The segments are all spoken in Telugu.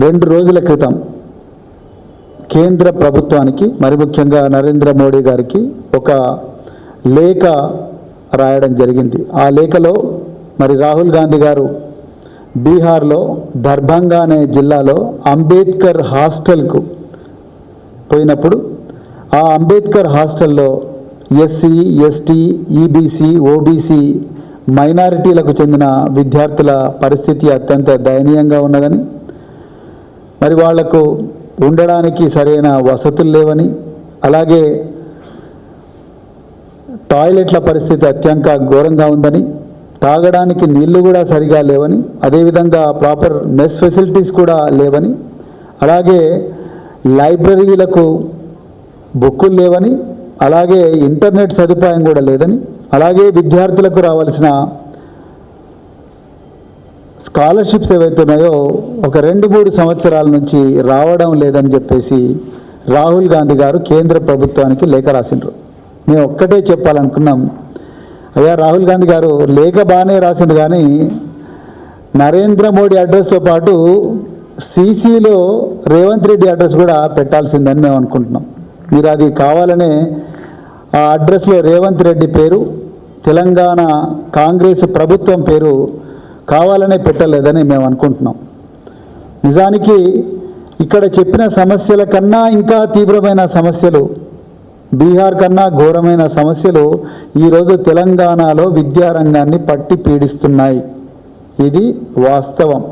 2 రోజుల క్రితం కేంద్ర ప్రభుత్వానికి మరి ముఖ్యంగా నరేంద్ర మోడీ గారికి ఒక లేఖ రాయడం జరిగింది. ఆ లేఖలో మరి రాహుల్ గాంధీ గారు బీహార్లో దర్భంగా అనే జిల్లాలో అంబేద్కర్ హాస్టల్కు పోయినప్పుడు ఆ అంబేద్కర్ హాస్టల్లో ఎస్సీ, ఎస్టీ, ఈబీసీ, ఓబీసీ మైనారిటీలకు చెందిన విద్యార్థుల పరిస్థితి అత్యంత దయనీయంగా ఉన్నదని, మరి వాళ్లకు ఉండడానికి సరైన వసతులు లేవని, అలాగే టాయిలెట్ల పరిస్థితి అత్యంత ఘోరంగా ఉందని, తాగడానికి నీళ్లు కూడా సరిగా లేవని, అదేవిధంగా ప్రాపర్ మెస్ ఫెసిలిటీస్ కూడా లేవని, అలాగే లైబ్రరీలకు బుక్కులు లేవని, అలాగే ఇంటర్నెట్ సదుపాయం కూడా లేదని, అలాగే విద్యార్థులకు రావాల్సిన స్కాలర్షిప్స్ ఏవైతే ఉన్నాయో ఒక 2-3 సంవత్సరాల నుంచి రావడం లేదని చెప్పేసి రాహుల్ గాంధీ గారు కేంద్ర ప్రభుత్వానికి లేఖ రాసిండ్రు. మేము ఒక్కటే చెప్పాలనుకున్నాం, అయ్యా రాహుల్ గాంధీ గారు లేఖ బాగానే రాసిండు, కానీ నరేంద్ర మోడీ అడ్రస్తో పాటు సీసీలో రేవంత్ రెడ్డి అడ్రస్ కూడా పెట్టాల్సిందని మేము అనుకుంటున్నాం. మీరు అది కావాలనే ఆ అడ్రస్లో రేవంత్ రెడ్డి పేరు, తెలంగాణ కాంగ్రెస్ ప్రభుత్వం పేరు కావాలనే పెట్టలేదని మేము అనుకుంటున్నాం. నిజానికి ఇక్కడ చెప్పిన సమస్యల కన్నా ఇంకా తీవ్రమైన సమస్యలు, బీహార్ కన్నా ఘోరమైన సమస్యలు ఈరోజు తెలంగాణలో విద్యారంగాన్ని పట్టి పీడిస్తున్నాయి. ఇది వాస్తవం.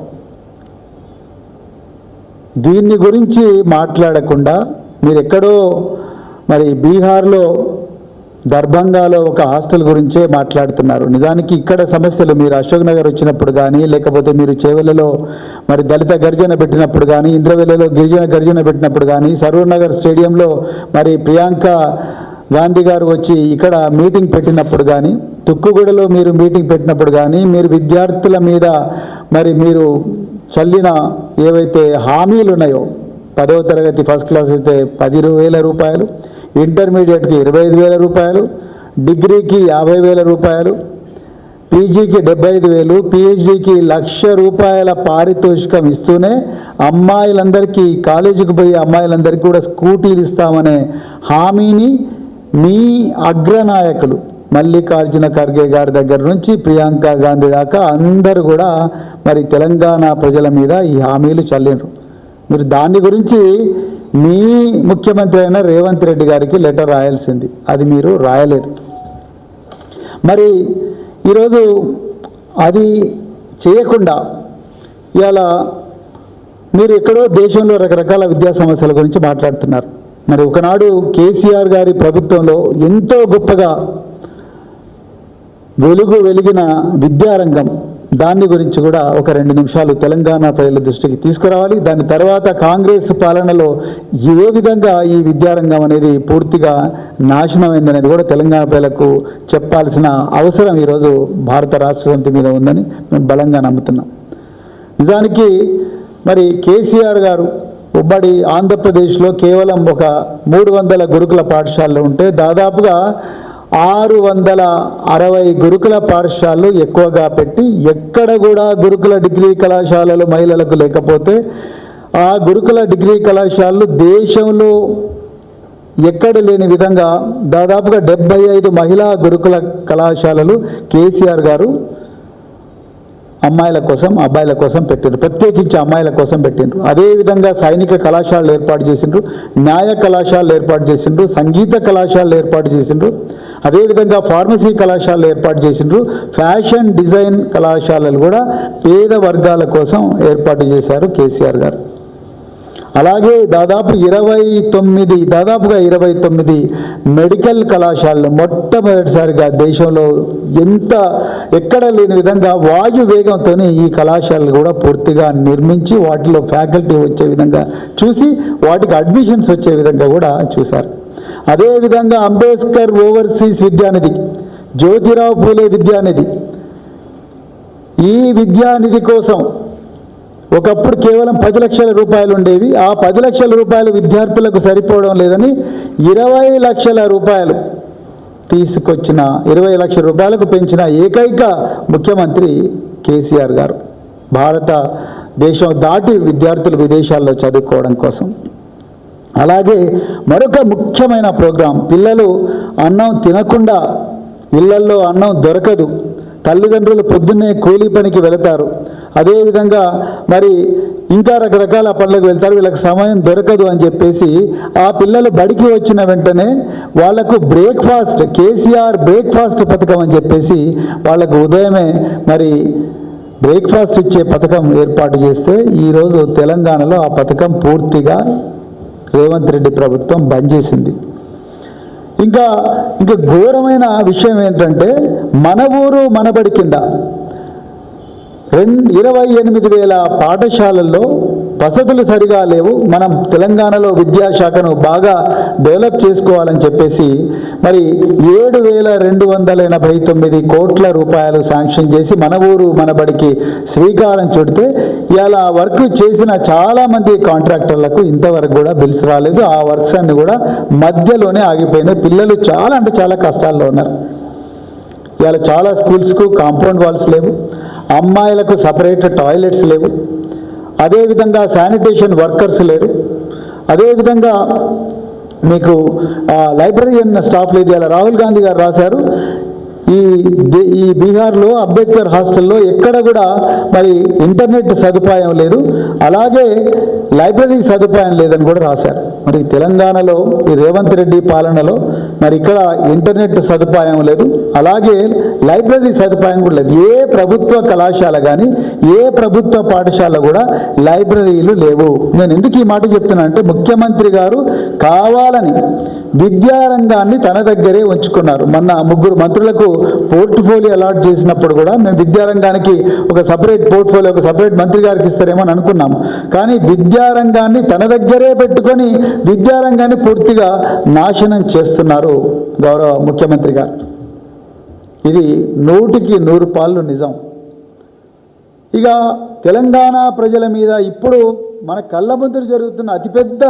దీన్ని గురించి మాట్లాడకుండా మీరు ఎక్కడో మరి బీహార్లో దర్భంగాలో ఒక హాస్టల్ గురించే మాట్లాడుతున్నారు. నిజానికి ఇక్కడ సమస్యలు మీరు అశోక్ నగర్ వచ్చినప్పుడు కానీ, లేకపోతే మీరు చేవెళ్లలో మరి దళిత గర్జన పెట్టినప్పుడు కానీ, ఇంద్రవెల్లిలో గిరిజన గర్జన పెట్టినప్పుడు కానీ, సరూర్ నగర్ స్టేడియంలో మరి ప్రియాంక గాంధీ గారు వచ్చి ఇక్కడ మీటింగ్ పెట్టినప్పుడు కానీ, తుక్కుగూడలో మీరు మీటింగ్ పెట్టినప్పుడు కానీ, మీరు విద్యార్థుల మీద మరి మీరు చల్లిన ఏవైతే హామీలు ఉన్నాయో, 10వ తరగతి ఫస్ట్ క్లాస్ అయితే 10,000 రూపాయలు, ఇంటర్మీడియట్కి 25,000 రూపాయలు, డిగ్రీకి 50,000 రూపాయలు, పీజీకి 75,000, పిహెచ్డికి 1,00,000 రూపాయల పారితోషికం ఇస్తూనే అమ్మాయిలందరికీ, కాలేజీకి పోయే అమ్మాయిలందరికీ కూడా స్కూటీలు ఇస్తామనే హామీని మీ అగ్రనాయకులు మల్లికార్జున ఖర్గే గారి దగ్గర నుంచి ప్రియాంక గాంధీ దాకా అందరూ కూడా మరి తెలంగాణ ప్రజల మీద ఈ హామీలు చల్లిండ్రు. మీరు దాని గురించి మీ ముఖ్యమంత్రి అయిన రేవంత్ రెడ్డి గారికి లెటర్ రాయాల్సింది, అది మీరు రాయలేదు. మరి ఈరోజు అది చేయకుండా ఇవాళ మీరు ఎక్కడో దేశంలో రకరకాల విద్యా సమస్యల గురించి మాట్లాడుతున్నారు. మరి ఒకనాడు కేసీఆర్ గారి ప్రభుత్వంలో ఎంతో గొప్పగా వెలిగిన విద్యారంగం, దాని గురించి కూడా ఒక 2 నిమిషాలు తెలంగాణ ప్రజల దృష్టికి తీసుకురావాలి. దాని తర్వాత కాంగ్రెస్ పాలనలో ఏ విధంగా ఈ విద్యారంగం అనేది పూర్తిగా నాశనమైందనేది కూడా తెలంగాణ ప్రజలకు చెప్పాల్సిన అవసరం ఈరోజు భారత రాష్ట్ర సమితి మీద ఉందని మేము బలంగా నమ్ముతున్నాం. నిజానికి మరి కేసీఆర్ గారు ఉమ్మడి ఆంధ్రప్రదేశ్లో కేవలం ఒక 300 గురుకుల పాఠశాలలు ఉంటే దాదాపుగా 660 గురుకుల పాఠశాలలు ఎక్కువగా పెట్టి, ఎక్కడ కూడా గురుకుల డిగ్రీ కళాశాలలు మహిళలకు లేకపోతే ఆ గురుకుల డిగ్రీ కళాశాలలు దేశంలో ఎక్కడ లేని విధంగా దాదాపుగా 75 మహిళా గురుకుల కళాశాలలు కేసీఆర్ గారు అమ్మాయిల కోసం, అబ్బాయిల కోసం పెట్టిండ్రు, ప్రత్యేకించి అమ్మాయిల కోసం పెట్టిండ్రు. అదేవిధంగా సైనిక కళాశాలలు ఏర్పాటు చేసిండ్రు, న్యాయ కళాశాలలు ఏర్పాటు చేసిండ్రు, సంగీత కళాశాలలు ఏర్పాటు చేసిండ్రు, అదేవిధంగా ఫార్మసీ కళాశాలలు ఏర్పాటు చేసిండ్రు, ఫ్యాషన్ డిజైన్ కళాశాలలు కూడా పేద వర్గాల కోసం ఏర్పాటు చేశారు కేసీఆర్ గారు. అలాగే దాదాపుగా 29 మెడికల్ కళాశాలలు మొట్టమొదటిసారిగా దేశంలో ఎక్కడ లేని విధంగా వాయు వేగంతో ఈ కళాశాలలు కూడా పూర్తిగా నిర్మించి వాటిలో ఫ్యాకల్టీ వచ్చే విధంగా చూసి వాటికి అడ్మిషన్స్ వచ్చే విధంగా కూడా చూశారు. అదేవిధంగా అంబేద్కర్ ఓవర్సీస్ విద్యానిధి, జ్యోతిరావు పూలే విద్యానిధి, ఈ విద్యానిధి కోసం ఒకప్పుడు కేవలం 10 లక్షల రూపాయలు ఉండేవి. ఆ 10 లక్షల రూపాయలు విద్యార్థులకు సరిపోవడం లేదని 20 లక్షల రూపాయలు తీసుకొచ్చిన, 20 లక్షల రూపాయలకు పెంచిన ఏకైక ముఖ్యమంత్రి కేసీఆర్ గారు. దేశం దాటి విద్యార్థులు విదేశాల్లో చదువుకోవడం కోసం. అలాగే మరొక ముఖ్యమైన ప్రోగ్రాం, పిల్లలు అన్నం తినకుండా, ఇళ్లల్లో అన్నం దొరకదు, తల్లిదండ్రులు పొద్దున్నే కూలీ పనికి వెళతారు, అదేవిధంగా మరి ఇంకా రకరకాల పనులకు వెళ్తారు, వీళ్ళకి సమయం దొరకదు అని చెప్పేసి ఆ పిల్లలు బడికి వచ్చిన వెంటనే వాళ్లకు బ్రేక్ఫాస్ట్, కేసీఆర్ బ్రేక్ఫాస్ట్ పథకం అని చెప్పేసి వాళ్ళకు ఉదయమే మరి బ్రేక్ఫాస్ట్ ఇచ్చే పథకం ఏర్పాటు చేస్తే ఈరోజు తెలంగాణలో ఆ పథకం పూర్తిగా రేవంత్ రెడ్డి ప్రభుత్వం బంద్ చేసింది. ఇంకా ఘోరమైన విషయం ఏంటంటే మన ఊరు మనబడి కింద 28,000 పాఠశాలల్లో వసతులు సరిగా లేవు. మనం తెలంగాణలో విద్యాశాఖను బాగా డెవలప్ చేసుకోవాలని చెప్పేసి మరి 7,289 కోట్ల రూపాయలు శాంక్షన్ చేసి మన ఊరు మనబడికి శ్రీకారం చుడితే ఇలా వర్క్ చేసిన చాలామంది కాంట్రాక్టర్లకు ఇంతవరకు కూడా బిల్స్ రాలేదు. ఆ వర్క్స్ అన్ని కూడా మధ్యలోనే ఆగిపోయినాయి. పిల్లలు చాలా అంటే చాలా కష్టాల్లో ఉన్నారు. ఇవాళ చాలా స్కూల్స్కు కాంపౌండ్ వాల్స్ లేవు, అమ్మాయిలకు సపరేట్ టాయిలెట్స్ లేవు, అదేవిధంగా శానిటేషన్ వర్కర్స్ లేరు, అదేవిధంగా మీకు లైబ్రరీయన్ స్టాఫ్ లేదు. ఇలా రాహుల్ గాంధీ గారు రాశారు, ఈ బీహార్లో అంబేద్కర్ హాస్టల్లో ఎక్కడ కూడా మరి ఇంటర్నెట్ సదుపాయం లేదు, అలాగే లైబ్రరీ సదుపాయం లేదని కూడా రాశారు. మరి తెలంగాణలో ఈ రేవంత్ రెడ్డి పాలనలో మరి ఇక్కడ ఇంటర్నెట్ సదుపాయం లేదు, అలాగే లైబ్రరీ సదుపాయం కూడా లేదు. ఏ ప్రభుత్వ కళాశాల కానీ ఏ ప్రభుత్వ పాఠశాల కూడా లైబ్రరీలు లేవు. నేను ఎందుకు ఈ మాట చెప్తున్నా అంటే ముఖ్యమంత్రి గారు కావాలని విద్యారంగాన్ని తన దగ్గరే ఉంచుకున్నారు. మొన్న 3 మంత్రులకు పోర్ట్ఫోలియో అలాట్ చేసినప్పుడు కూడా మేము విద్యారంగానికి ఒక సపరేట్ పోర్ట్ఫోలియో, ఒక సపరేట్ మంత్రి గారికి ఇస్తారేమో అని అనుకున్నాము. కానీ విద్యారంగాన్ని తన దగ్గరే పెట్టుకొని విద్యారంగాన్ని పూర్తిగా నాశనం చేస్తున్నారు గౌరవ ముఖ్యమంత్రి గారు. ఇది 100కి 100 పాళ్ళు నిజం. ఇక తెలంగాణ ప్రజల మీద ఇప్పుడు మన కళ్ళ ముందు జరుగుతున్న అతిపెద్ద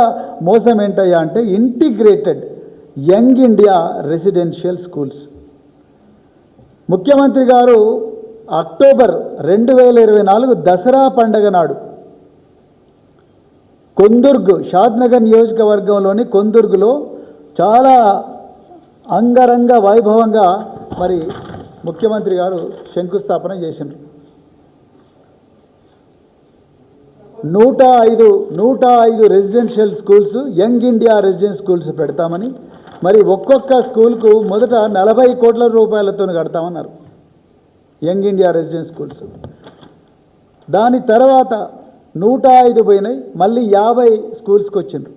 మోసం ఏంటయ్యా అంటే integrated young India residential schools. ముఖ్యమంత్రి గారు అక్టోబర్ 2024 దసరా పండగ నాడు కొందుర్గ్, షాద్నగర్ నియోజకవర్గంలోని కొందుర్గులో చాలా అంగరంగ వైభవంగా మరి ముఖ్యమంత్రి గారు శంకుస్థాపన చేసిండ్రు. 105 residential schools, young India residential schools పెడతామని, మరి ఒక్కొక్క స్కూల్కు మొదట 40 కోట్ల రూపాయలతో కడతామన్నారు యంగ్ ఇండియా రెసిడెన్షియల్ స్కూల్స్. దాని తర్వాత 105 పోయినాయి, మళ్ళీ 50 స్కూల్స్కి వచ్చిండ్రు.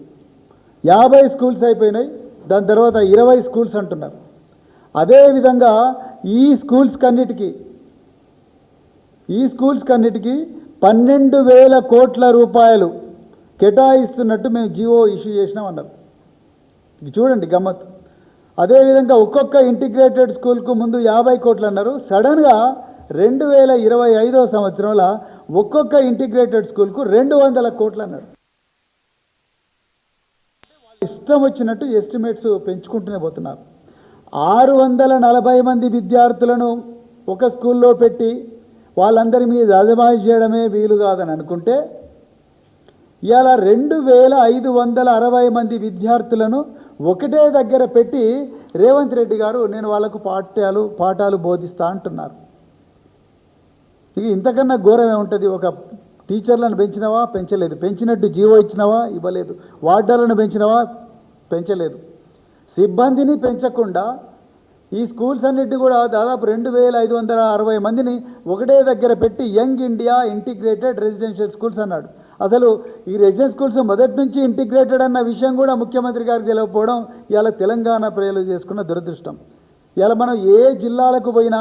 50 స్కూల్స్ అయిపోయినాయి, దాని తర్వాత 20 స్కూల్స్ అంటున్నారు. అదేవిధంగా ఈ స్కూల్స్ కన్నిటికీ 12,000 కోట్ల రూపాయలు కేటాయిస్తున్నట్టు మేము జీవో ఇష్యూ చేసినామన్నారు. చూడండి గమ్మత్. అదేవిధంగా ఒక్కొక్క ఇంటిగ్రేటెడ్ స్కూల్కు ముందు 50 కోట్లు అన్నారు. సడన్గా 2025వ సంవత్సరంలో ఒక్కొక్క ఇంటిగ్రేటెడ్ స్కూల్కు 200 కోట్లు అన్నాడు. ఇష్టం వచ్చినట్టు ఎస్టిమేట్స్ పెంచుకుంటూనే పోతున్నారు. 640 మంది విద్యార్థులను ఒక స్కూల్లో పెట్టి వాళ్ళందరి మీద అజమాయిషి చేయడమే వీలు కాదని అనుకుంటే ఇలా 2,560 మంది విద్యార్థులను ఒకటే దగ్గర పెట్టి రేవంత్ రెడ్డి గారు నేను వాళ్ళకు పాఠాలు బోధిస్తా అంటున్నారు. ఇక ఇంతకన్నా ఘోరమే ఉంటుంది. ఒక టీచర్లను పెంచినవా? పెంచలేదు. పెంచినట్టు జీవో ఇచ్చినవా? ఇవ్వలేదు. వార్డర్లను పెంచినవా? పెంచలేదు. సిబ్బందిని పెంచకుండా ఈ స్కూల్స్ అన్నిటి కూడా దాదాపు 2,560 మందిని ఒకటే దగ్గర పెట్టి young India integrated residential schools అన్నాడు. అసలు ఈ రెసిడెన్షియల్ స్కూల్స్ మొదటి నుంచి ఇంటిగ్రేటెడ్ అన్న విషయం కూడా ముఖ్యమంత్రి గారికి తెలియకపోవడం ఇవాళ తెలంగాణ ప్రజలు చేసుకున్న దురదృష్టం. ఇవాళ మనం ఏ జిల్లాలకు పోయినా